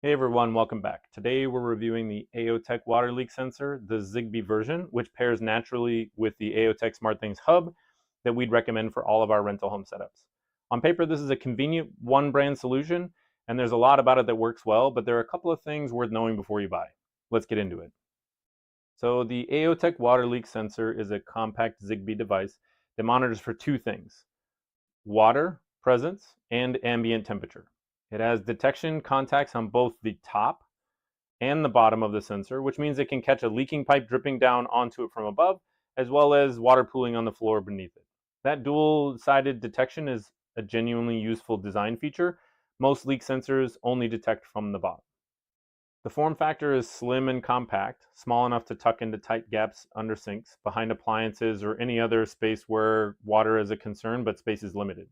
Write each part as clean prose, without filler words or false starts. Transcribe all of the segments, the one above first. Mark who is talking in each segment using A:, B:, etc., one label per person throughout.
A: Hey everyone, welcome back. Today we're reviewing the Aeotec Water Leak Sensor, the Zigbee version, which pairs naturally with the Aeotec SmartThings Hub that we'd recommend for all of our rental home setups. On paper, this is a convenient one-brand solution, and there's a lot about it that works well, but there are a couple of things worth knowing before you buy. Let's get into it. So the Aeotec Water Leak Sensor is a compact Zigbee device that monitors for two things: water presence and ambient temperature. It has detection contacts on both the top and the bottom of the sensor, which means it can catch a leaking pipe dripping down onto it from above, as well as water pooling on the floor beneath it. That dual-sided detection is a genuinely useful design feature. Most leak sensors only detect from the bottom. The form factor is slim and compact, small enough to tuck into tight gaps under sinks, behind appliances, or any other space where water is a concern, but space is limited.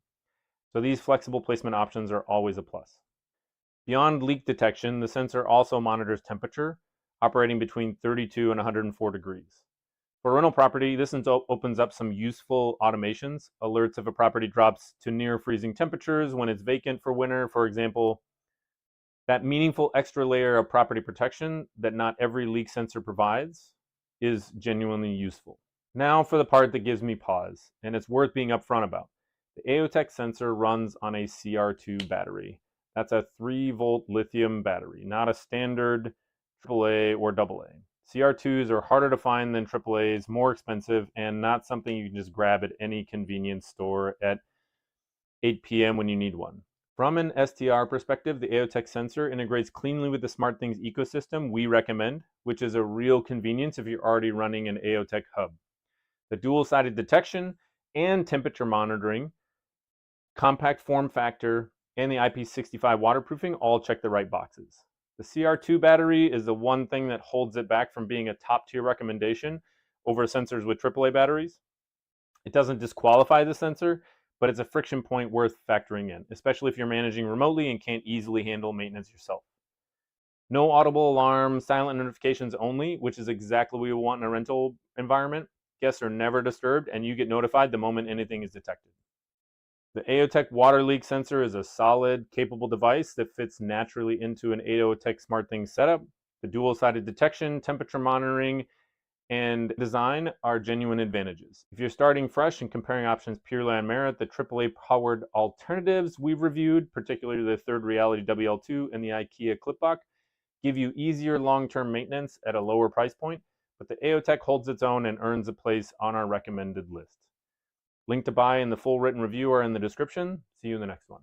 A: So these flexible placement options are always a plus. Beyond leak detection, the sensor also monitors temperature, operating between 32 and 104 degrees. For a rental property, this opens up some useful automations. Alerts if a property drops to near freezing temperatures when it's vacant for winter, for example. That meaningful extra layer of property protection that not every leak sensor provides is genuinely useful. Now for the part that gives me pause, and it's worth being upfront about. The Aeotec sensor runs on a CR2 battery. That's a 3-volt lithium battery, not a standard AAA or AA. CR2s are harder to find than AAAs, more expensive, and not something you can just grab at any convenience store at 8 p.m. when you need one. From an STR perspective, the Aeotec sensor integrates cleanly with the SmartThings ecosystem we recommend, which is a real convenience if you're already running an Aeotec hub. The dual-sided detection and temperature monitoring, compact form factor, and the IP65 waterproofing all check the right boxes. The CR2 battery is the one thing that holds it back from being a top-tier recommendation over sensors with AAA batteries. It doesn't disqualify the sensor, but it's a friction point worth factoring in, especially if you're managing remotely and can't easily handle maintenance yourself. No audible alarm, silent notifications only, which is exactly what we want in a rental environment. Guests are never disturbed, and you get notified the moment anything is detected. The Aeotec Water Leak Sensor is a solid, capable device that fits naturally into an Aeotec SmartThings setup. The dual-sided detection, temperature monitoring, and design are genuine advantages. If you're starting fresh and comparing options purely on merit, the AAA-powered alternatives we've reviewed, particularly the Third Reality WL2 and the IKEA KLIPPBOK, give you easier long-term maintenance at a lower price point, but the Aeotec holds its own and earns a place on our recommended list. Link to buy and the full written review are in the description. See you in the next one.